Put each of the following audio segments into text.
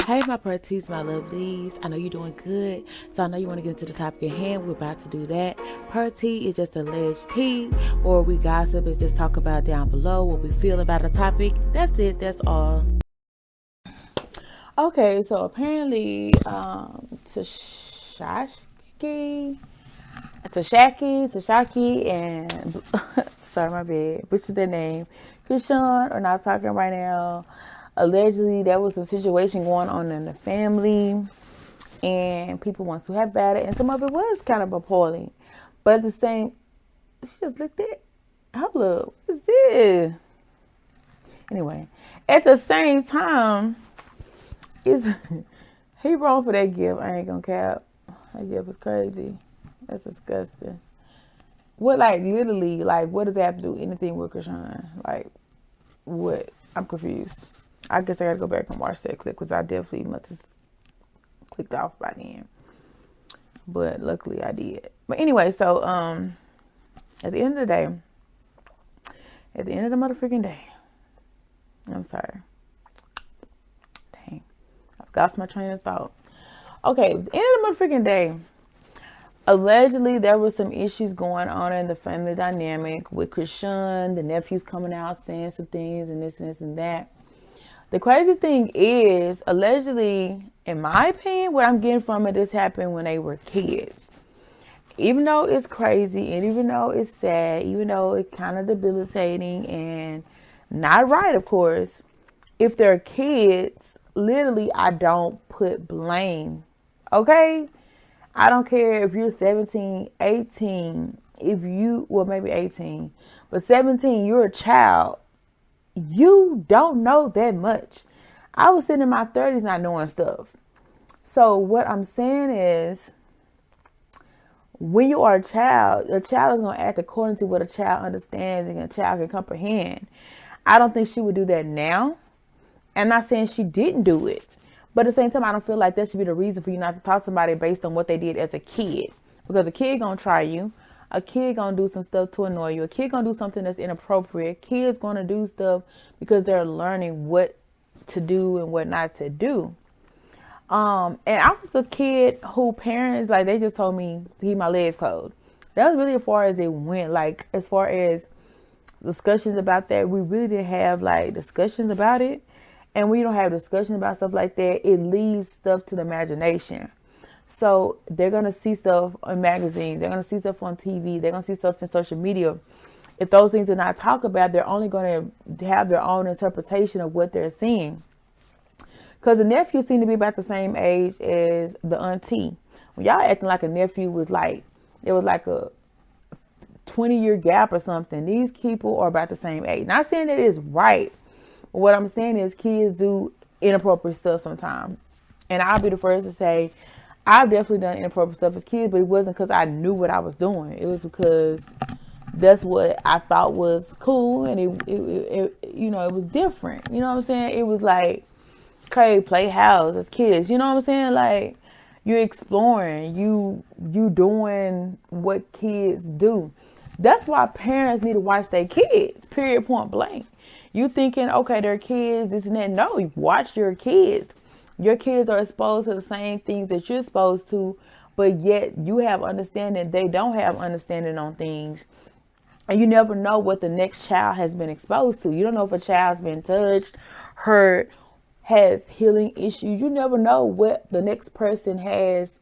Hey, my parties, my lovelies. I know you're doing good, so I know you want to get into the topic at hand. We're about to do that. Party is just alleged tea, or we gossip and just talk about down below what we feel about a topic. That's it. That's all. Okay, so apparently, Tesehki, and sorry, my bad, butchered their name. Chrisean are not talking right now. Allegedly, there was a situation going on in the family, and people want to have about it, and some of it was kind of appalling. But at the same, she just looked at, hold up, what's this? Anyway, at the same time, it's he wrong for that gift. I ain't gonna cap. That gift was crazy. That's disgusting. What, like, literally, like, what does that have to do anything with Chrisean? Like, what? I'm confused. I guess I gotta go back and watch that clip because I definitely must have clicked off by then. But luckily I did. But anyway, so at the end of the day, at the end of the motherfucking day, I'm sorry. Dang. I've lost my train of thought. Okay, at the end of the motherfucking day, allegedly there was some issues going on in the family dynamic with Chrisean, the nephews coming out saying some things and this and that. The crazy thing is, allegedly, in my opinion, what I'm getting from it, this happened when they were kids. Even though it's crazy, and even though it's sad, even though it's kind of debilitating and not right, of course, if they're kids, literally, I don't put blame. Okay? I don't care if you're 17, 18, well, maybe 18, but 17, you're a child. You don't know that much. I was sitting in my 30s not knowing stuff. So what I'm saying is, when you are a child is going to act according to what a child understands and a child can comprehend. I don't think she would do that now. I'm not saying she didn't do it. But at the same time, I don't feel like that should be the reason for you not to talk to somebody based on what they did as a kid. Because a kid going to try you. A kid gonna do some stuff to annoy you. A kid gonna do something that's inappropriate. Kids gonna do stuff because they're learning what to do and what not to do. And I was a kid who parents, like, they just told me to keep my legs closed. That was really as far as it went. Like, as far as discussions about that, we really didn't have like discussions about it. And when you don't have discussions about stuff like that, it leaves stuff to the imagination. So they're going to see stuff in magazines. They're going to see stuff on TV. They're going to see stuff in social media. If those things are not talked about, they're only going to have their own interpretation of what they're seeing. Because the nephew seemed to be about the same age as the auntie. When y'all acting like a nephew was like, it was like a 20-year gap or something. These people are about the same age. Not saying that it's right. But what I'm saying is kids do inappropriate stuff sometimes. And I'll be the first to say, I've definitely done inappropriate stuff as kids, but it wasn't because I knew what I was doing. It was because that's what I thought was cool, and it it was different. You know what I'm saying? It was like, okay, play house as kids. You know what I'm saying? Like, you're exploring, you doing what kids do. That's why parents need to watch their kids. Period. Point blank. You thinking, okay, they're kids, this and that. No, you watch your kids. Your kids are exposed to the same things that you're exposed to, but yet you have understanding. They don't have understanding on things. And you never know what the next child has been exposed to. You don't know if a child's been touched, hurt, has healing issues. You never know what the next person has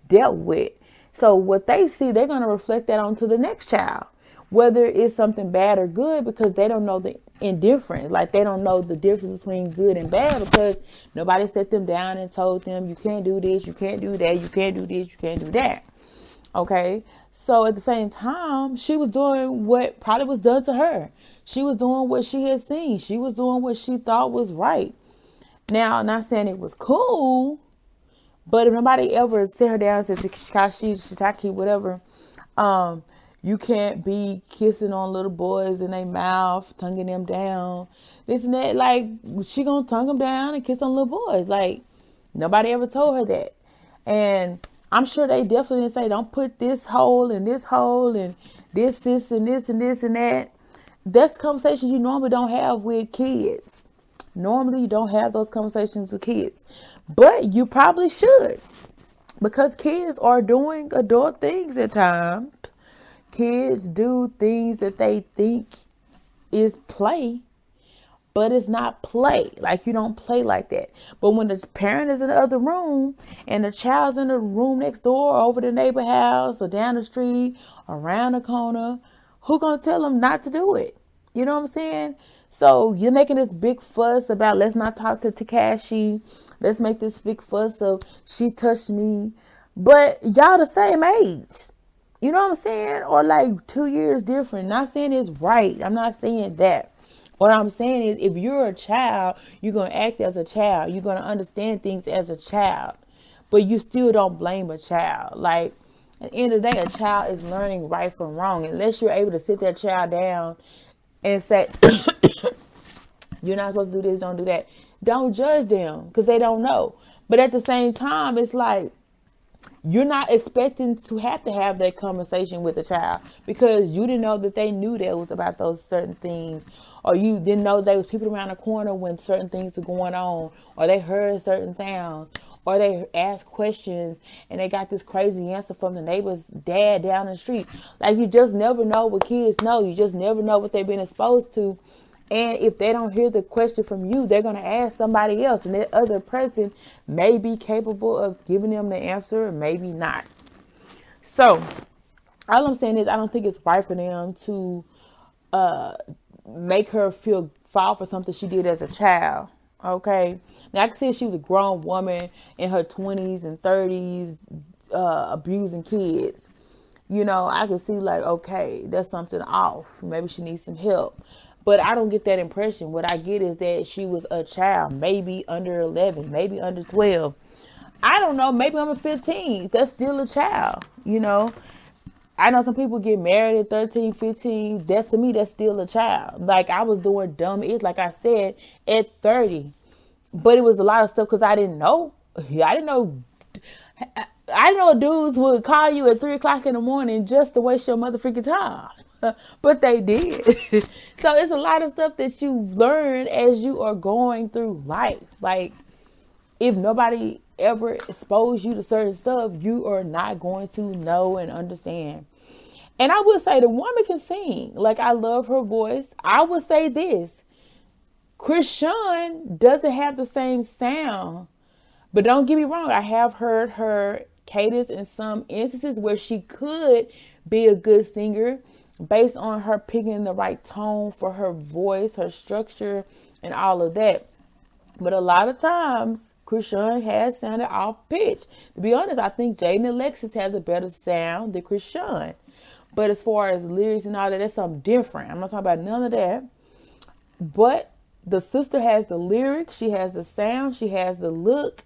dealt with. So what they see, they're going to reflect that onto the next child, whether it's something bad or good, because they don't know the indifference. Like, they don't know the difference between good and bad because nobody set them down and told them, you can't do this, you can't do that, you can't do this, you can't do that. Okay. So at the same time, she was doing what probably was done to her. She was doing what she had seen. She was doing what she thought was right. Now, I'm not saying it was cool, but if nobody ever sit her down and said, Tesehki, whatever, you can't be kissing on little boys in their mouth, tonguing them down, this and that. Like, she gonna tongue them down and kiss on little boys. Like, nobody ever told her that. And I'm sure they definitely didn't say, don't put this hole and this hole and this and this and this and that. That's conversations you normally don't have with kids. Normally, you don't have those conversations with kids. But you probably should, because kids are doing adult things at times. Kids do things that they think is play, but it's not play. Like, you don't play like that. But when the parent is in the other room and the child's in the room next door, over the neighbor house, or down the street, around the corner, who gonna tell them not to do it? You know what I'm saying? So you're making this big fuss about, let's not talk to Tekashi. Let's make this big fuss of, she touched me. But y'all the same age. You know what I'm saying? Or like 2 years different. Not saying it's right. I'm not saying that. What I'm saying is, if you're a child, you're going to act as a child. You're going to understand things as a child. But you still don't blame a child. Like, at the end of the day, a child is learning right from wrong. Unless you're able to sit that child down and say, you're not supposed to do this, don't do that. Don't judge them, because they don't know. But at the same time, it's like, you're not expecting to have that conversation with a child, because you didn't know that they knew that was about those certain things, or you didn't know there was people around the corner when certain things were going on, or they heard certain sounds, or they asked questions and they got this crazy answer from the neighbor's dad down the street. Like, you just never know what kids know. You just never know what they've been exposed to. And if they don't hear the question from you, they're going to ask somebody else. And that other person may be capable of giving them the answer, or maybe not. So all I'm saying is, I don't think it's right for them to make her fall for something she did as a child. Okay. Now, I can see if she was a grown woman in her 20s and 30s abusing kids. You know, I can see like, okay, there's something off. Maybe she needs some help. But I don't get that impression. What I get is that she was a child, maybe under 11, maybe under 12. I don't know. Maybe I'm a 15. That's still a child, you know. I know some people get married at 13, 15. To me, that's still a child. Like, I was doing dumb ish, like I said, at 30. But it was a lot of stuff because I didn't know. I didn't know dudes would call you at 3 o'clock in the morning just to waste your motherfucking time. But they did. So it's a lot of stuff that you learn as you are going through life. Like, if nobody ever exposed you to certain stuff, you are not going to know and understand. And I would say the woman can sing. Like, I love her voice. I would say this: Chrisean doesn't have the same sound. But don't get me wrong, I have heard her cadence in some instances where she could be a good singer, based on her picking the right tone for her voice, her structure, and all of that. But a lot of times, Chrisean has sounded off pitch. To be honest, I think Jaden Alexis has a better sound than Chrisean. But as far as lyrics and all that, that's something different. I'm not talking about none of that. But the sister has the lyrics, she has the sound, she has the look.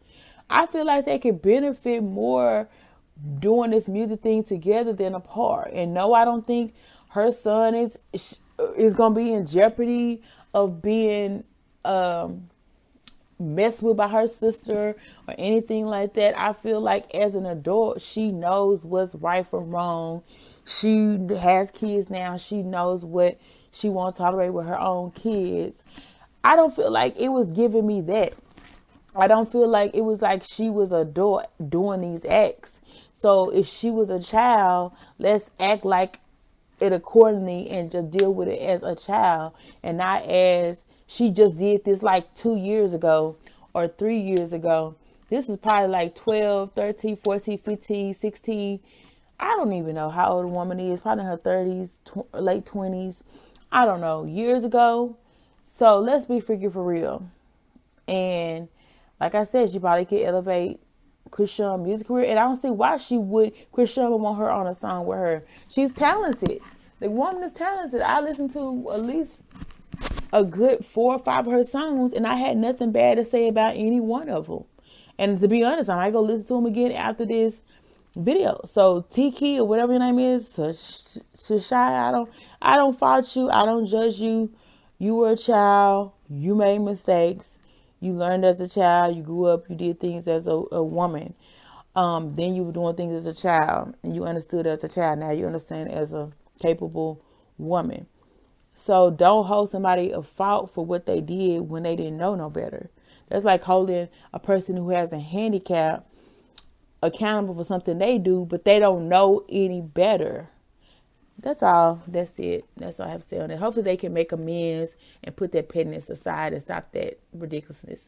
I feel like they could benefit more doing this music thing together than apart. And no, I don't think her son is going to be in jeopardy of being messed with by her sister or anything like that. I feel like as an adult, she knows what's right from wrong. She has kids now. She knows what she won't tolerate with her own kids. I don't feel like it was giving me that. I don't feel like it was like she was an adult doing these acts. So if she was a child, let's act like it accordingly and just deal with it as a child, and not as she just did this like 2 years ago or 3 years ago. This is probably like 12, 13, 14, 15, 16. I don't even know how old a woman is. Probably in her 30s, late 20s. I don't know. Years ago. So let's be freaking for real. And like I said, she probably could elevate Chrisean's music career. And I don't see why Chrisean would want her on a song with her. She's talented. The woman is talented. I listened to at least a good 4 or 5 of her songs, and I had nothing bad to say about any one of them. And to be honest, I might go listen to them again after this video. So Tesehki, or whatever your name is, Shashai, I don't fault you. I don't judge you. You were a child. You made mistakes. You learned as a child. You grew up. You did things as a woman. Then you were doing things as a child, and you understood as a child. Now you understand as a capable woman. So don't hold somebody a fault for what they did when they didn't know no better. That's like holding a person who has a handicap accountable for something they do, but they don't know any better. That's all. That's it. That's all I have to say on it. Hopefully they can make amends and put that pettiness aside and stop that ridiculousness.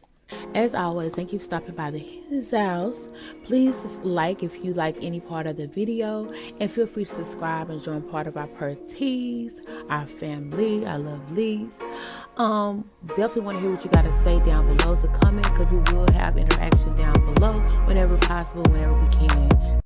As always, thank you for stopping by his house. Please like if you like any part of the video, and feel free to subscribe and join part of our Pertees, our family, our lovelies. Definitely want to hear what you got to say down below, so comment, because we will have interaction down below whenever possible, whenever we can.